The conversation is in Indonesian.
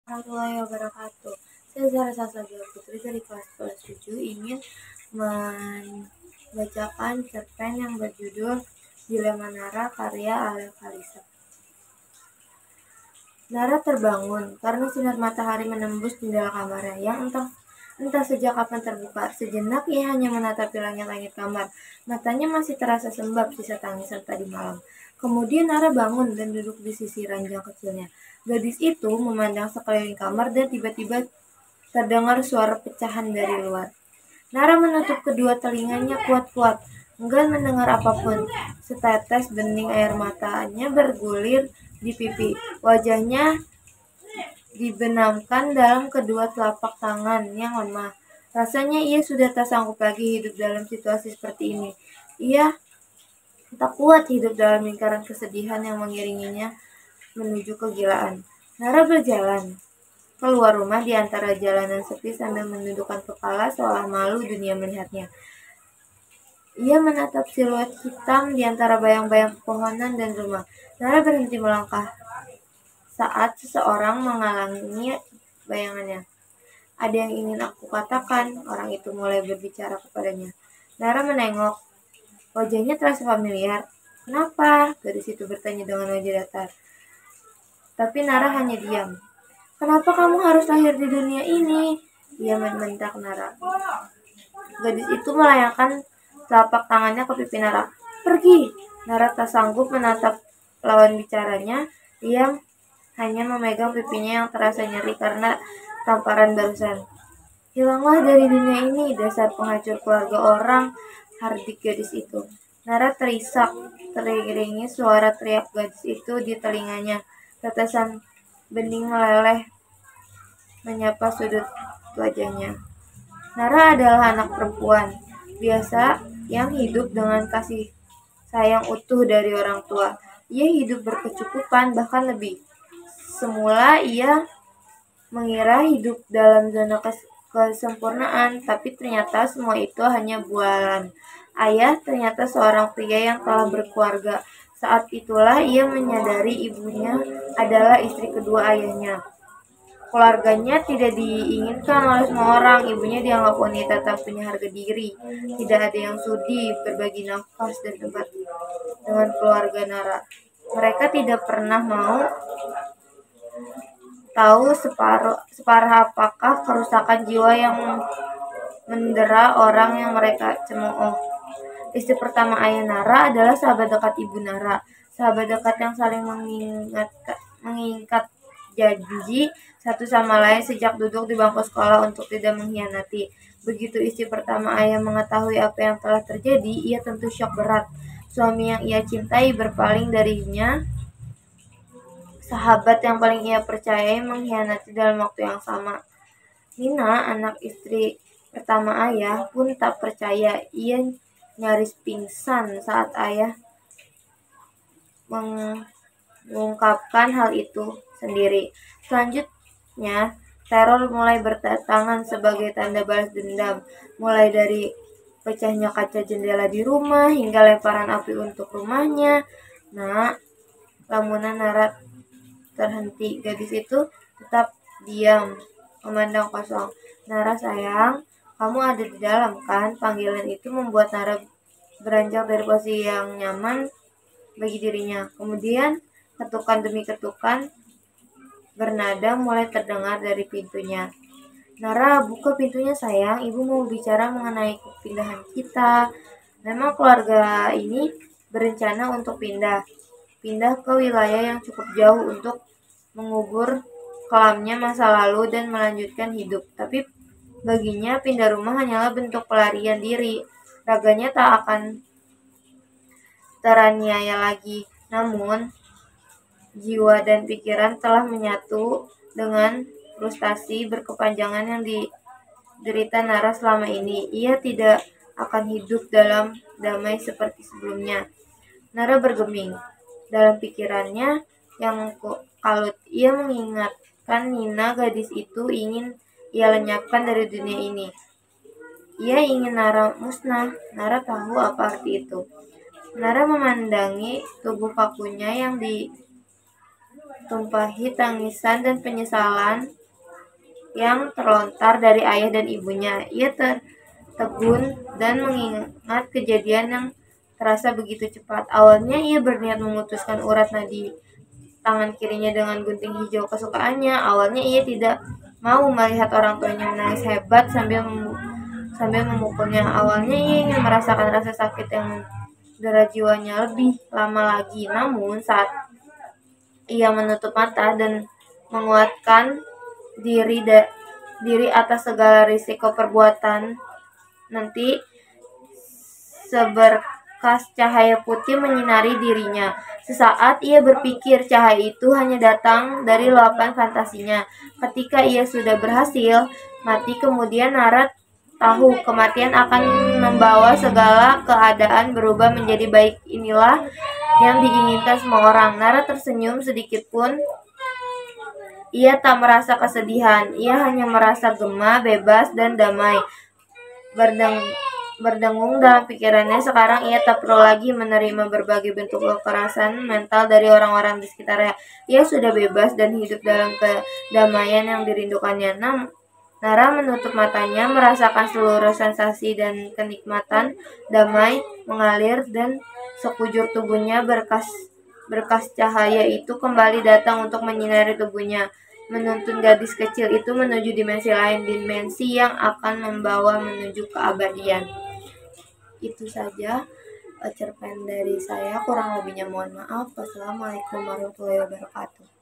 Warahmatullahi wabarakatuh. Saya Zahra Salsabila Putri dari kelas 7 ingin membacakan cerpen yang berjudul Dilema Nara karya Alef Kalisa. Nara terbangun karena sinar matahari menembus jendela kamarnya yang entah sejak kapan terbuka. Sejenak ia hanya menatapi langit-langit kamar. Matanya masih terasa sembab sisa tangisan tadi malam. Kemudian Nara bangun dan duduk di sisi ranjang kecilnya. Gadis itu memandang sekeliling kamar dan tiba-tiba terdengar suara pecahan dari luar. Nara menutup kedua telinganya kuat-kuat, enggan mendengar apapun. Setetes bening air matanya bergulir di pipi. Wajahnya dibenamkan dalam kedua telapak tangan yang lemah. Rasanya ia sudah tak sanggup lagi hidup dalam situasi seperti ini. Ia tak kuat hidup dalam lingkaran kesedihan yang mengiringinya menuju kegilaan. Nara berjalan keluar rumah di antara jalanan sepi sambil menundukkan kepala seolah malu dunia melihatnya. Ia menatap siluet hitam di antara bayang-bayang pepohonan dan rumah. Nara berhenti melangkah saat seseorang menghalangi bayangannya. Ada yang ingin aku katakan, orang itu mulai berbicara kepadanya. Nara menengok. Wajahnya terasa familiar. Kenapa? Gadis itu bertanya dengan wajah datar. Tapi Nara hanya diam. Kenapa kamu harus lahir di dunia ini? Ia membentak Nara. Gadis itu melayangkan telapak tangannya ke pipi Nara. Pergi! Nara tak sanggup menatap lawan bicaranya. Ia hanya memegang pipinya yang terasa nyeri karena tamparan barusan. Hilanglah dari dunia ini, dasar penghancur keluarga orang, hardik gadis itu. Nara terisak, teriringi suara teriak gadis itu di telinganya. Tetesan bening meleleh menyapa sudut wajahnya. Nara adalah anak perempuan biasa yang hidup dengan kasih sayang utuh dari orang tua. Ia hidup berkecukupan, bahkan lebih. Semula ia mengira hidup dalam zona kesempurnaan, tapi ternyata semua itu hanya bualan. Ayah ternyata seorang pria yang telah berkeluarga. Saat itulah ia menyadari ibunya adalah istri kedua ayahnya. Keluarganya tidak diinginkan oleh semua orang. Ibunya dianggap wanita tak punya harga diri. Tidak ada yang sudi berbagi nafas dan tempat dengan keluarga Nara. Mereka tidak pernah mau tahu separah apakah kerusakan jiwa yang mendera orang yang mereka cemooh. Istri pertama ayah Nara adalah sahabat dekat ibu Nara. Sahabat dekat yang saling mengikat janji satu sama lain sejak duduk di bangku sekolah untuk tidak mengkhianati. Begitu istri pertama ayah mengetahui apa yang telah terjadi, ia tentu syok berat. Suami yang ia cintai berpaling darinya. Sahabat yang paling ia percayai mengkhianati dalam waktu yang sama. Nina, anak istri pertama ayah, pun tak percaya. Ia nyaris pingsan saat ayah mengungkapkan hal itu sendiri. Selanjutnya, teror mulai berdatangan sebagai tanda balas dendam, mulai dari pecahnya kaca jendela di rumah hingga lemparan api untuk rumahnya. Nah, lamunan Nara terhenti. Gadis itu tetap diam, memandang kosong. Nara sayang, kamu ada di dalam kan? Panggilan itu membuat Nara beranjak dari posisi yang nyaman bagi dirinya. Kemudian ketukan demi ketukan bernada mulai terdengar dari pintunya. Nara, buka pintunya sayang, ibu mau bicara mengenai kepindahan kita. Memang keluarga ini berencana untuk pindah ke wilayah yang cukup jauh untuk mengubur kelamnya masa lalu dan melanjutkan hidup. Tapi baginya pindah rumah hanyalah bentuk pelarian diri. Raganya tak akan teraniaya lagi. Namun, jiwa dan pikiran telah menyatu dengan frustasi berkepanjangan yang diderita Nara selama ini. Ia tidak akan hidup dalam damai seperti sebelumnya. Nara bergeming. Dalam pikirannya yang kalut, ia mengingatkan Nina, gadis itu ingin ia lenyapkan dari dunia ini. Ia ingin Nara musnah. Nara tahu apa arti itu. Nara memandangi tubuh kakunya yang tumpahi tangisan dan penyesalan yang terlontar dari ayah dan ibunya. Ia tertegun dan mengingat kejadian yang terasa begitu cepat. Awalnya ia berniat memutuskan urat nadi tangan kirinya dengan gunting hijau kesukaannya. Awalnya ia tidak mau melihat orang tuanya menangis hebat sambil memukulnya. Awalnya ia ingin merasakan rasa sakit yang mendera jiwanya lebih lama lagi. Namun saat ia menutup mata dan menguatkan diri atas segala risiko perbuatan nanti, seberkas cahaya putih menyinari dirinya. Sesaat ia berpikir cahaya itu hanya datang dari luapan fantasinya. Ketika ia sudah berhasil mati, kemudian Nara tahu kematian akan membawa segala keadaan berubah menjadi baik. Inilah yang diinginkan semua orang. Nara tersenyum sedikit pun. Ia tak merasa kesedihan. Ia hanya merasa gema, bebas, dan damai. Berdengung dalam pikirannya, sekarang ia tak perlu lagi menerima berbagai bentuk kekerasan mental dari orang-orang di sekitarnya. Ia sudah bebas dan hidup dalam kedamaian yang dirindukannya. Nara menutup matanya, merasakan seluruh sensasi dan kenikmatan damai mengalir, dan sekujur tubuhnya berkas cahaya itu kembali datang untuk menyinari tubuhnya, menuntun gadis kecil itu menuju dimensi lain, dimensi yang akan membawa menuju keabadian. Itu saja cerpen dari saya, kurang lebihnya mohon maaf. Wassalamualaikum warahmatullahi wabarakatuh.